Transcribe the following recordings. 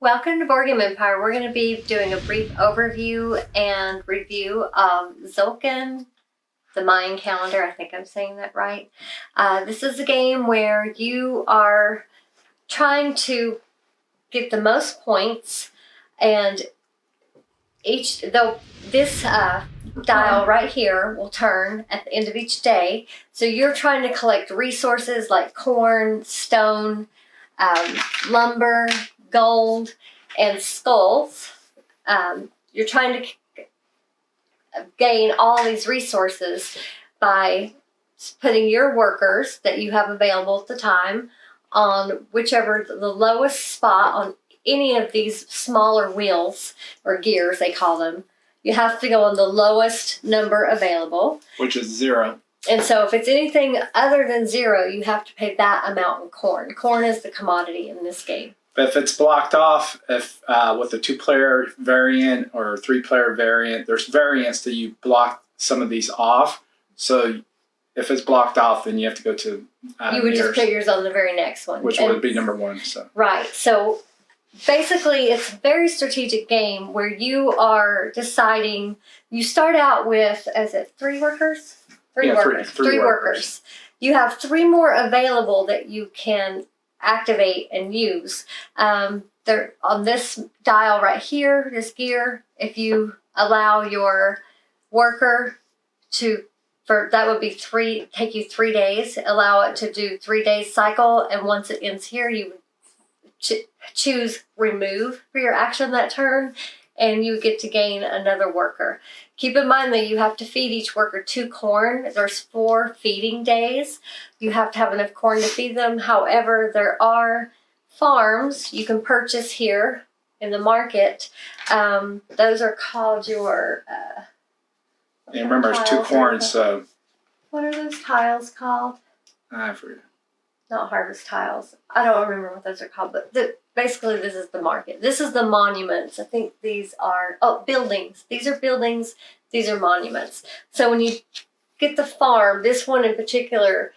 Welcome to Board Game Empire. We're going to be doing a brief overview and review of Tzolk'in The Mayan Calendar. I think I'm saying that right. This is a game where you are trying to get the most points, and this dial right here will turn at the end of each day. So you're trying to collect resources like corn, stone, lumber, gold, and skulls. You're trying to gain all these resources by putting your workers that you have available at the time on whichever the lowest spot on any of these smaller wheels or gears, they call them. You have to go on the lowest number available, which is 0. And so if it's anything other than 0, you have to pay that amount in corn. Corn is the commodity in this game. But if it's blocked off, with a 2-player variant or a 3-player variant, there's variants that you block some of these off. So if it's blocked off, then you have to go to you would just put yours on the very next one, which would be number 1. So right. So basically, it's a very strategic game where you are deciding. You start out with, is it 3 workers? Three workers. You have 3 more available that you can activate and use. They're on this dial right here, this gear. If you allow your worker that would be take you 3 days, allow it to do 3 days cycle, and once it ends here, you would choose remove for your action that turn, and you get to gain another worker. Keep in mind that you have to feed each worker 2 corn. There's 4 feeding days. You have to have enough corn to feed them. However, there are farms you can purchase here in the market. Those are called your... remember, it's 2 corn, so... What are those tiles called? I forget. Not harvest tiles. I don't remember what those are called, but basically this is the market. This is the monuments. I think these are, buildings. These are buildings. These are monuments. So when you get the farm, this one in particular,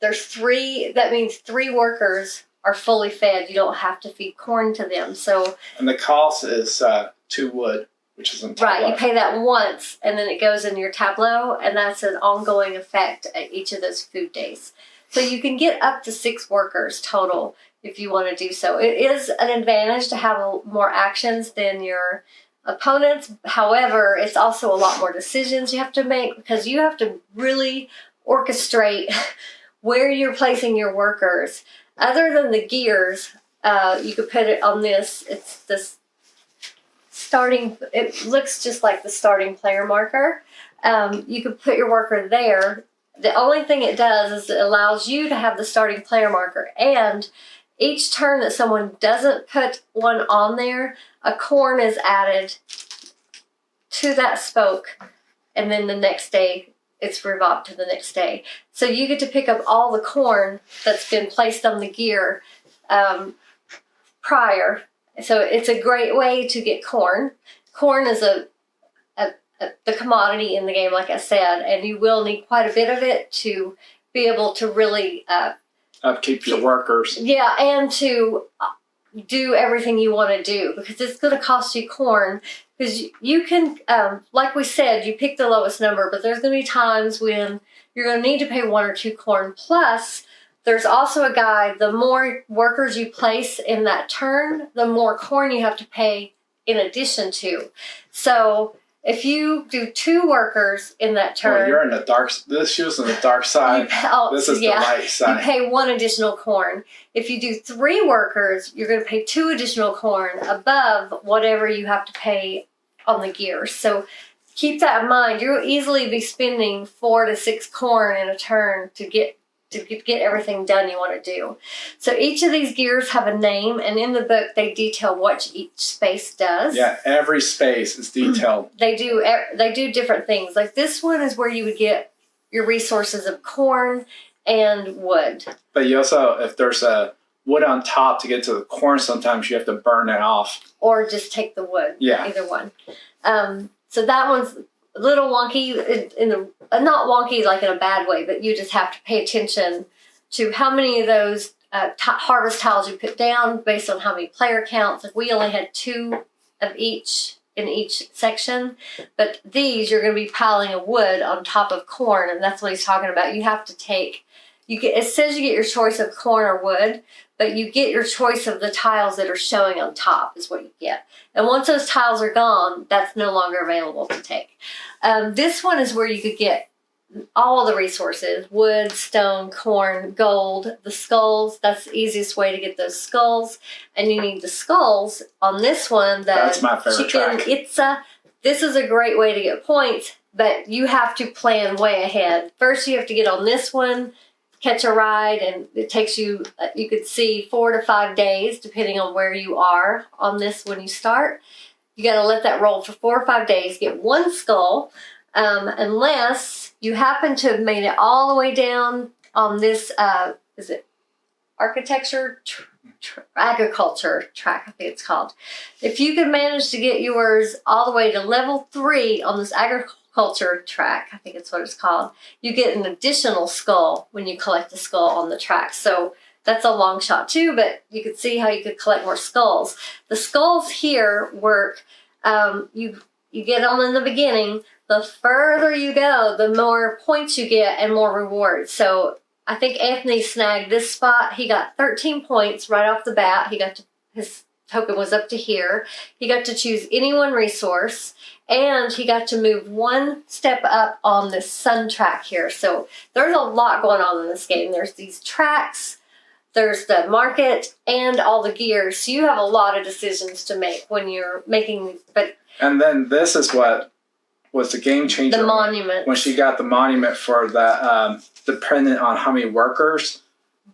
there's 3, that means 3 workers are fully fed. You don't have to feed corn to them. So and the cost is 2 wood, which is in tableau. Right, you pay that once, and then it goes in your tableau, and that's an ongoing effect at each of those food days. So you can get up to 6 workers total if you want to do so. It is an advantage to have more actions than your opponents. However, it's also a lot more decisions you have to make because you have to really orchestrate where you're placing your workers. Other than the gears, you could put it on this. It's this starting, it looks just like the starting player marker. You could put your worker there. The only thing it does is it allows you to have the starting player marker, and each turn that someone doesn't put one on there, a corn is added to that spoke, and then the next day it's revolved to the next day. So you get to pick up all the corn that's been placed on the gear prior. So it's a great way to get corn. Corn is the commodity in the game, like I said, and you will need quite a bit of it to be able to really upkeep your workers. Yeah, and to do everything you want to do, because it's going to cost you corn. Because you can, like we said, you pick the lowest number, but there's going to be times when you're going to need to pay 1 or 2 corn. Plus, there's also a guide. The more workers you place in that turn, the more corn you have to pay in addition to. So if you do 2 workers in that turn... Well, you're in the dark... This shoes on the dark side. This is the light side. You pay 1 additional corn. If you do 3 workers, you're going to pay 2 additional corn above whatever you have to pay on the gears. So keep that in mind. You'll easily be spending 4 to 6 corn in a turn to get everything done you want to do. So each of these gears have a name, and in the book they detail what each space does. Yeah, every space is detailed. They do different things. Like this one is where you would get your resources of corn and wood. But you also, if there's a wood on top to get to the corn, sometimes you have to burn it off. Or just take the wood. Yeah. Either one. So that one's a little wonky, not wonky like in a bad way, but you just have to pay attention to how many of those harvest tiles you put down based on how many player counts. Like we only had 2 of each in each section, but these you're going to be piling a wood on top of corn, and that's what he's talking about. You have to take, it says you get your choice of corn or wood, but you get your choice of the tiles that are showing on top is what you get. And once those tiles are gone, that's no longer available to take. This one is where you could get all the resources: wood, stone, corn, gold, the skulls. That's the easiest way to get those skulls. And you need the skulls on this one. That's my favorite track. This is a great way to get points, but you have to plan way ahead. First, you have to get on this one, catch a ride, and it takes you, you could see 4 to 5 days, depending on where you are on this when you start. You got to let that roll for 4 or 5 days, get 1 skull, unless you happen to have made it all the way down on this, is it architecture, agriculture track, I think it's called. If you can manage to get yours all the way to level 3 on this agriculture track, I think it's what it's called, you get an additional skull when you collect a skull on the track. So that's a long shot too, but you could see how you could collect more skulls. The skulls here work, you get on in the beginning. The further you go, the more points you get and more rewards. So I think Anthony snagged this spot. He got 13 points right off the bat. His token was up to here. He got to choose any one resource, and he got to move 1 step up on this sun track here. So there's a lot going on in this game. There's these tracks, there's the market, and all the gears. So you have a lot of decisions to make when you're making, and then this is what was the game changer. The monument. When she got the monument for that, dependent on how many workers,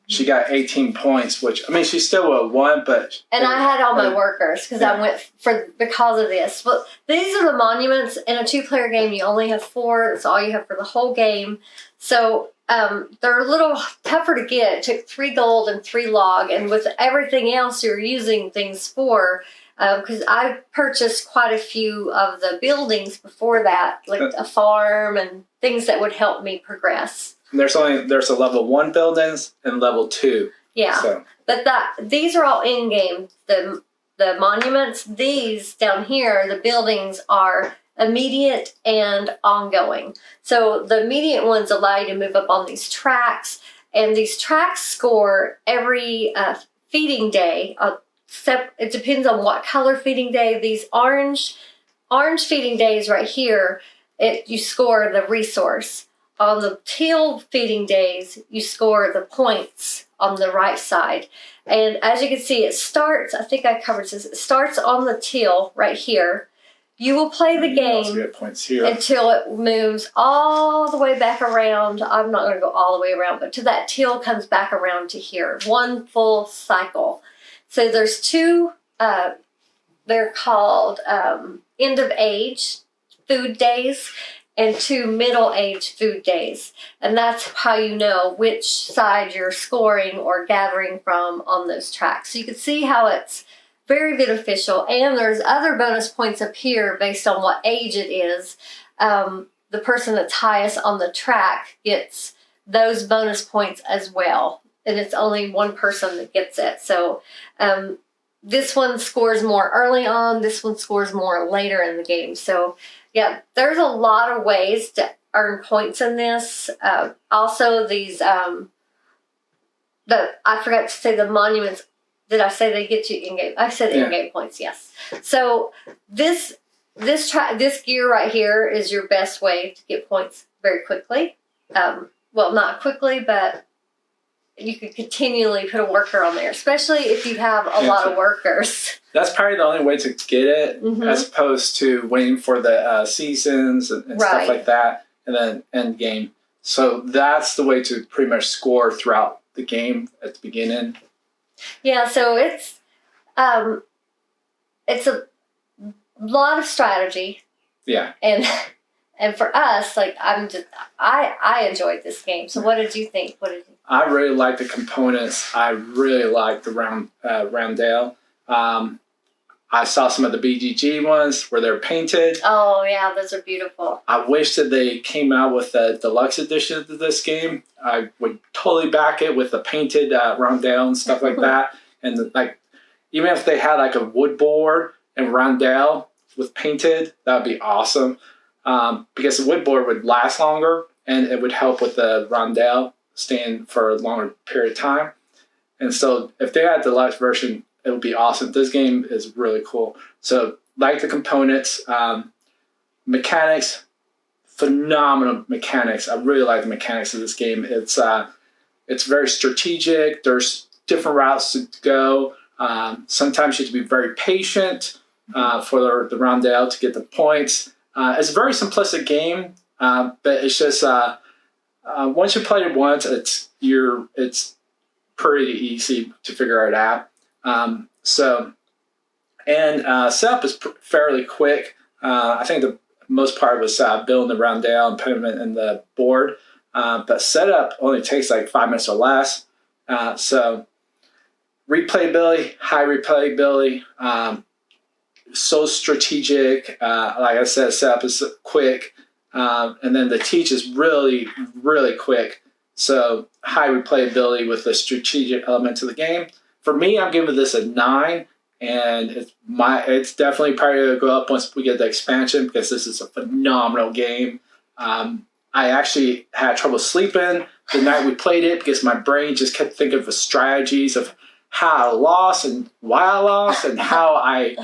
she got 18 points, which, I mean, she still would have won, but... And I had all my workers, because I went because of this. But these are the monuments. In a 2-player game, you only have 4. That's all you have for the whole game. So they're a little tougher to get. It took 3 gold and 3 log, and with everything else you're using things for... because I purchased quite a few of the buildings before that, like a farm and things that would help me progress. There's a level 1 buildings and level 2. Yeah, so. But these are all in game. The monuments, these down here, the buildings are immediate and ongoing. So the immediate ones allow you to move up on these tracks, and these tracks score every feeding day. It depends on what color feeding day. These orange feeding days right here, you score the resource. On the teal feeding days, you score the points on the right side. And as you can see, it starts, I think I covered this, it starts on the teal right here. You will play the game until it moves all the way back around. I'm not going to go all the way around, but to that teal comes back around to here. 1 full cycle. So there's 2, they're called end of age food days and 2 middle age food days. And that's how you know which side you're scoring or gathering from on those tracks. So you can see how it's very beneficial. And there's other bonus points up here based on what age it is. The person that's highest on the track gets those bonus points as well. And it's only 1 person that gets it. So this one scores more early on. This one scores more later in the game. So yeah, there's a lot of ways to earn points in this. Also, these I forgot to say the monuments. Did I say they get you in-game? I said in-game points, yes. So this gear right here is your best way to get points very quickly. Well, not quickly, but you could continually put a worker on there, especially if you have a lot of workers. That's probably the only way to get it, as opposed to waiting for the seasons and stuff like that, and then end game. So that's the way to pretty much score throughout the game at the beginning. Yeah, so it's a lot of strategy. Yeah. And for us, like I enjoyed this game. So what did you think? I really liked the components. I really liked the roundel. I saw some of the BGG ones where they're painted. Oh, yeah, those are beautiful. I wish that they came out with a deluxe edition of this game. I would totally back it with the painted rondelle and stuff like that. And like, even if they had like a wood board and rondelle with painted, that would be awesome. Because the wood board would last longer and it would help with the rondelle staying for a longer period of time. And so if they had the deluxe version, it would be awesome. This game is really cool. So like the components, mechanics, phenomenal mechanics. I really like the mechanics of this game. It's very strategic. There's different routes to go. Sometimes you have to be very patient for the rondelle to get the points. It's a very simplistic game, but it's just once you play it once, it's pretty easy to figure it out. Setup is fairly quick. I think the most part was building the rondelle and putting it in the board. But setup only takes like 5 minutes or less. So replayability, high replayability, so strategic. Like I said, setup is quick. And then the teach is really, really quick. So high replayability with the strategic element to the game. For me, I'm giving this a 9, and it's definitely probably going to go up once we get the expansion because this is a phenomenal game. I actually had trouble sleeping the night we played it because my brain just kept thinking of the strategies of how I lost and why I lost and how I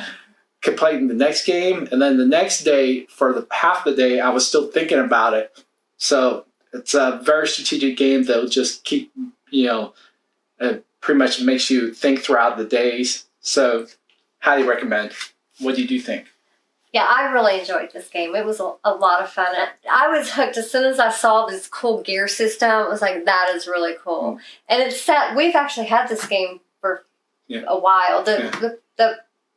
could play in the next game. And then the next day, for half the day, I was still thinking about it. So it's a very strategic game that will just keep, pretty much makes you think throughout the days. So highly recommend. What did you think? Yeah, I really enjoyed this game. It was a lot of fun. I was hooked as soon as I saw this cool gear system. I was like, that is really cool. And it's set. We've actually had this game for a while. The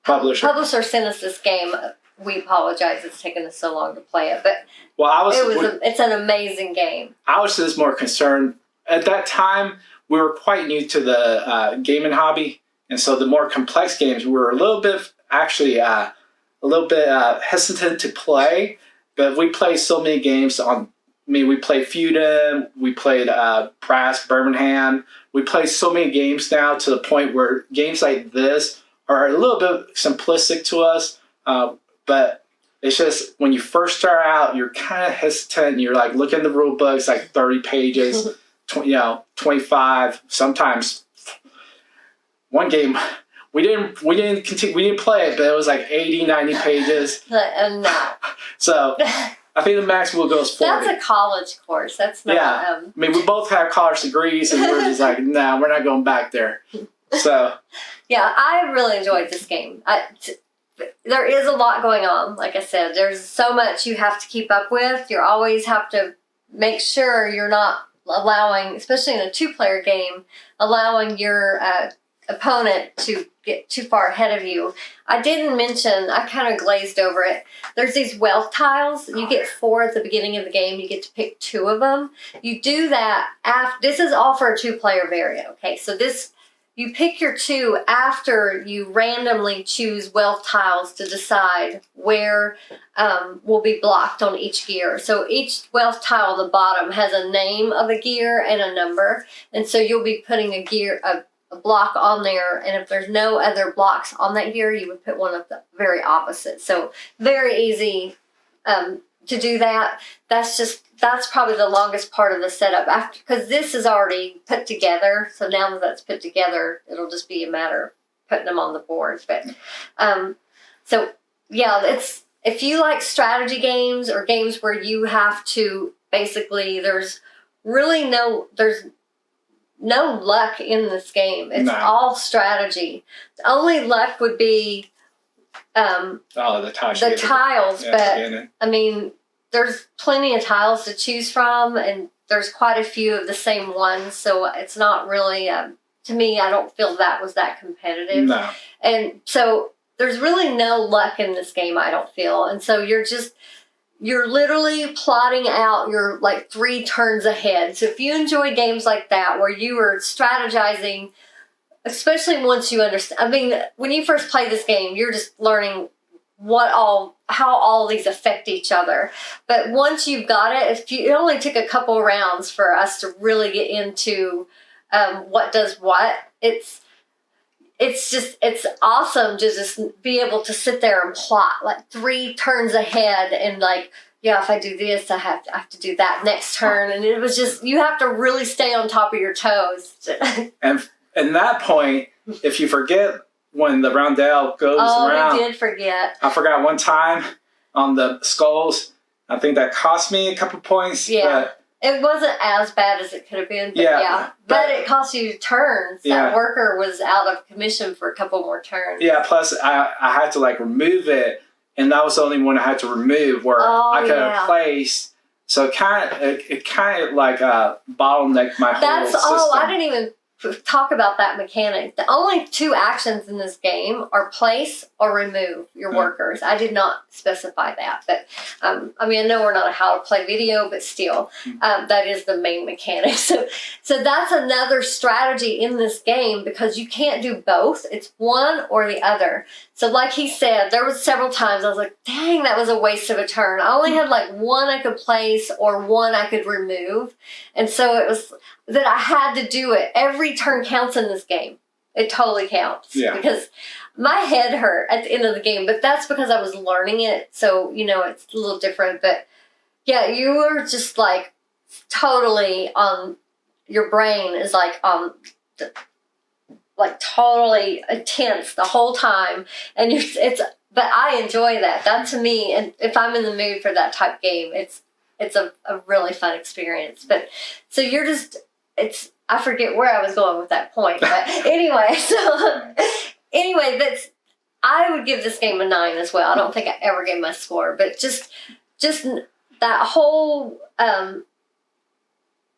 publisher sent us this game. We apologize it's taken us so long to play it, but it's an amazing game. I was just more concerned at that time. We were quite new to the gaming hobby, and so the more complex games we were a little bit hesitant to play. But we played so many games we played Feudum, we played Brass Birmingham. We play so many games now to the point where games like this are a little bit simplistic to us. But it's just when you first start out, you're kind of hesitant. You're like looking at the rule books, like 30 pages, 25. Sometimes one game we didn't play it, but it was like 80, 90 pages. No. So I think the maximum goes 40. That's a college course. That's not. Yeah. We both have college degrees, and we're just like, nah, we're not going back there. So. Yeah, I really enjoyed this game. There is a lot going on. Like I said, there's so much you have to keep up with. You always have to make sure you're not allowing, especially in a 2-player game, allowing your opponent to get too far ahead of you. I didn't mention, I kind of glazed over it. There's these wealth tiles. You get 4 at the beginning of the game. You get to pick 2 of them. You do that after. This is all for a 2-player variant. Okay, so you pick your 2 after you randomly choose wealth tiles to decide where will be blocked on each gear. So each wealth tile at the bottom has a name of a gear and a number. And so you'll be putting a block on there. And if there's no other blocks on that gear, you would put one of the very opposite. So very easy to do that. That's probably the longest part of the setup because this is already put together. So now that that's put together, it'll just be a matter of putting them on the board. But so yeah, if you like strategy games or games where you have to basically, there's no luck in this game. It's all strategy. The only luck would be the tiles. But I mean, there's plenty of tiles to choose from, and there's quite a few of the same ones, so it's not really, to me, I don't feel that was that competitive. No. And so there's really no luck in this game, I don't feel. And so you're literally plotting out your 3 turns ahead. So if you enjoy games like that, where you are strategizing especially once you understand. I mean, when you first play this game, you're just learning how all these affect each other. But once you've got it, it only took a couple rounds for us to really get into what does what. It's awesome to just be able to sit there and plot like 3 turns ahead and like, yeah, if I do this, I have to do that next turn. And it was just, you have to really stay on top of your toes. And at that point, if you forget when the roundel goes around. Oh, we did forget. I forgot one time on the skulls. I think that cost me a couple points. Yeah. It wasn't as bad as it could have been, but yeah. But it cost you turns. Yeah. That worker was out of commission for a couple more turns. Yeah, plus I had to like remove it, and that was the only one I had to remove where I could have placed. So it kind of like bottlenecked my whole system. I didn't even talk about that mechanic. The only 2 actions in this game are place or remove your workers. I did not specify that, but I mean, I know we're not a how to play video, but still, that is the main mechanic. So that's another strategy in this game because you can't do both. It's one or the other. So like he said, there was several times I was like, dang, that was a waste of a turn. I only had like 1 I could place or 1 I could remove. And so it was that I had to do it. Every turn counts in this game. It totally counts. Yeah. Because my head hurt at the end of the game, but that's because I was learning it. So, it's a little different. But yeah, you were just like totally your brain is like totally tense the whole time. And but I enjoy that. That to me, and if I'm in the mood for that type of game, it's a really fun experience. But so you're just, I forget where I was going with that point, but anyway, I would give this game a 9 as well. I don't think I ever gave my score, but just that whole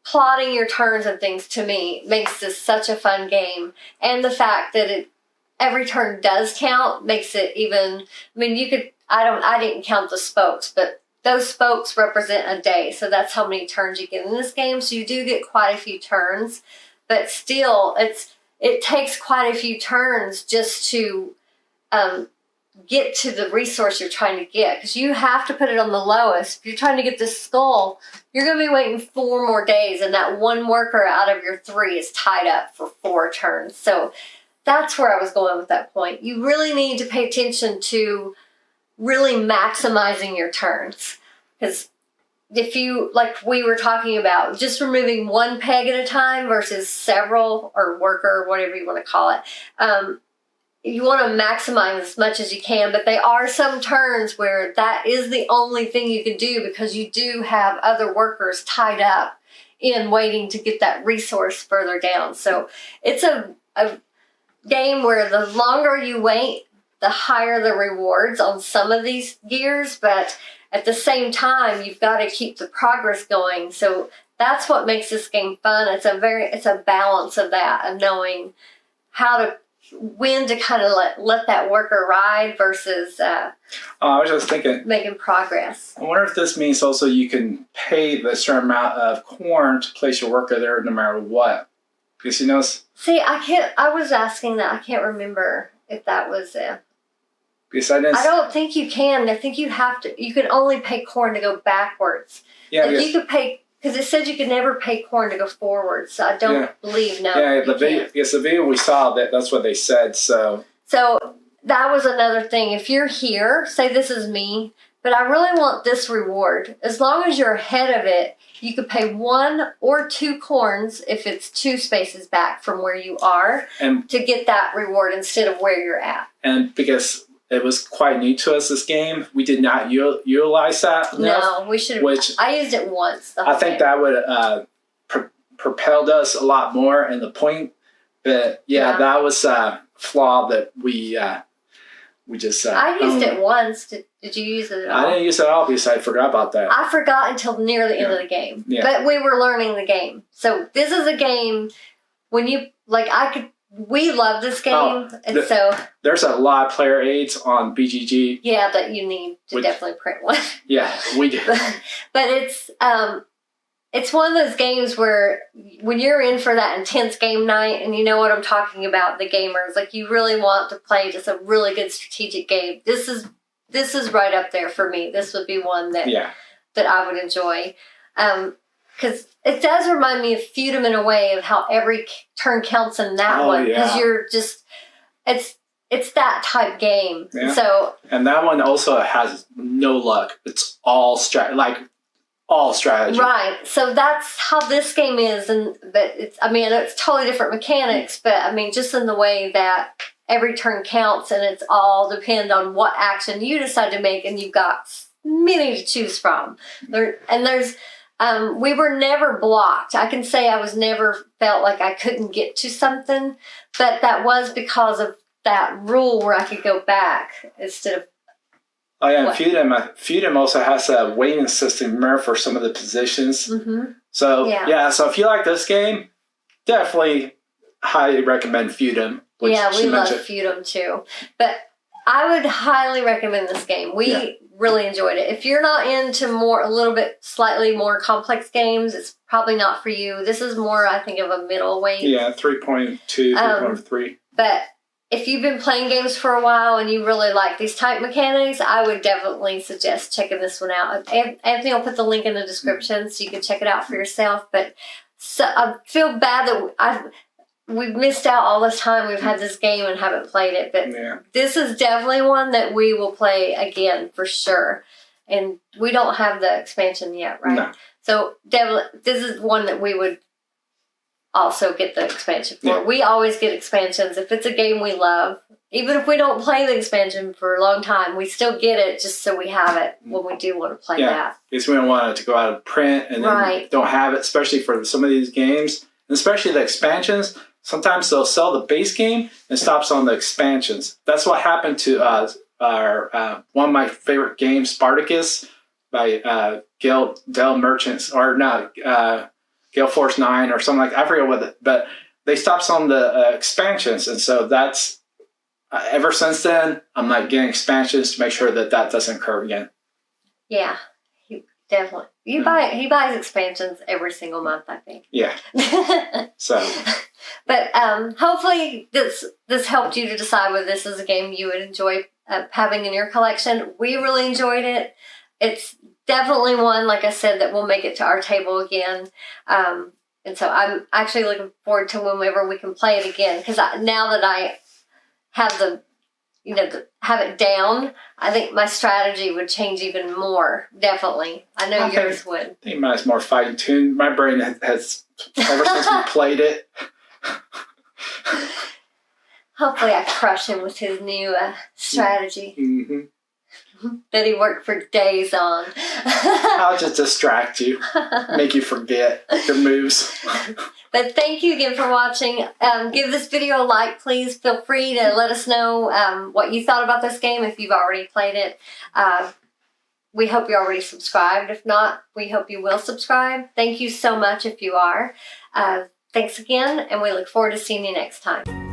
plotting your turns and things to me makes this such a fun game, and the fact that every turn does count makes it even. I mean, I didn't count the spokes, but those spokes represent a day, so that's how many turns you get in this game. So you do get quite a few turns, but still, it takes quite a few turns just to get to the resource you're trying to get, because you have to put it on the lowest. If you're trying to get this skull, you're going to be waiting 4 more days, and that 1 worker out of your 3 is tied up for 4 turns. So that's where I was going with that point. You really need to pay attention to really maximizing your turns, because if you, like we were talking about, just removing 1 peg at a time versus several, or worker, whatever you want to call it, you want to maximize as much as you can, but there are some turns where that is the only thing you can do because you do have other workers tied up in waiting to get that resource further down. So it's a game where the longer you wait, the higher the rewards on some of these gears, but at the same time, you've got to keep the progress going. So that's what makes this game fun. It's a balance of that, of knowing when to kind of let that worker ride versus I was just thinking, making progress. I wonder if this means also you can pay the certain amount of corn to place your worker there no matter what. Because See, I was asking that. I can't remember if that was because I don't think you can. I think you can only pay corn to go backwards. Yeah, like you could pay, because it said you could never pay corn to go forward. So I don't believe, no. Yeah, the video we saw, that's what they said. So that was another thing. If you're here, say this is me, but I really want this reward. As long as you're ahead of it, you could pay 1 or 2 corns if it's 2 spaces back from where you are, and to get that reward instead of where you're at. And because it was quite new to us, this game, we did not utilize that enough. No, we should have. I used it once. I think that would propelled us a lot more in the point. But that was a flaw that we just. I used it once. Did you use it at all? I didn't use it at all because I forgot about that. I forgot until near the end of the game. Yeah. But we were learning the game. So this is a game when you we love this game, and so there's a lot of player aids on BGG. Yeah, that you need to definitely print one. Yeah, we do. But it's it's one of those games where when you're in for that intense game night, and you know what I'm talking about, the gamers, like you really want to play just a really good strategic game. This is right up there for me. This would be one that I would enjoy. Because it does remind me of Feudum in a way of how every turn counts in that one. Because you're just, it's that type game. Yeah. So, and that one also has no luck. It's all all strategy. Right. So that's how this game is. But it's totally different mechanics, but I mean, just in the way that every turn counts and it's all depend on what action you decide to make, and you've got many to choose from. We were never blocked. I can say I was never felt like I couldn't get to something, but that was because of that rule where I could go back instead of. Oh yeah, and Feudum also has a weighting system for some of the positions. Mm-hmm. So so if you like this game, definitely highly recommend Feudum. We love Feudum too. But I would highly recommend this game. We really enjoyed it. If you're not into a little bit slightly more complex games, it's probably not for you. This is more, I think, of a middleweight. Yeah, 3.2, 3.3. But if you've been playing games for a while and you really like these type mechanics, I would definitely suggest checking this one out. Anthony will put the link in the description so you can check it out for yourself. But I feel bad that we've missed out all this time. We've had this game and haven't played it. But this is definitely one that we will play again for sure. And we don't have the expansion yet, right? No. So this is one that we would also get the expansion for. Yeah. We always get expansions. If it's a game we love, even if we don't play the expansion for a long time, we still get it just so we have it when we do want to play that. Because we don't want it to go out of print and then don't have it, especially for some of these games, and especially the expansions. Sometimes they'll sell the base game and stops on the expansions. That's what happened to one of my favorite games, Spartacus, by Gale Merchants, or not, Gale Force 9 or something like that. I forget what but they stopped on the expansions. And so that's, ever since then, I'm like getting expansions to make sure that doesn't occur again. Yeah, definitely. He buys expansions every single month, I think. Yeah. So. But hopefully this helped you to decide whether this is a game you would enjoy having in your collection. We really enjoyed it. It's definitely one, like I said, that will make it to our table again. And so I'm actually looking forward to whenever we can play it again. Because now that I have have it down, I think my strategy would change even more. Definitely. I know yours would. I think mine's more fighting tuned. My brain has ever since we played it. Hopefully I crush him with his new strategy. Mm-hmm. That he worked for days on. I'll just distract you, make you forget your moves. But thank you again for watching. Give this video a like, please. Feel free to let us know what you thought about this game if you've already played it. We hope you're already subscribed. If not, we hope you will subscribe. Thank you so much if you are. Thanks again, and we look forward to seeing you next time.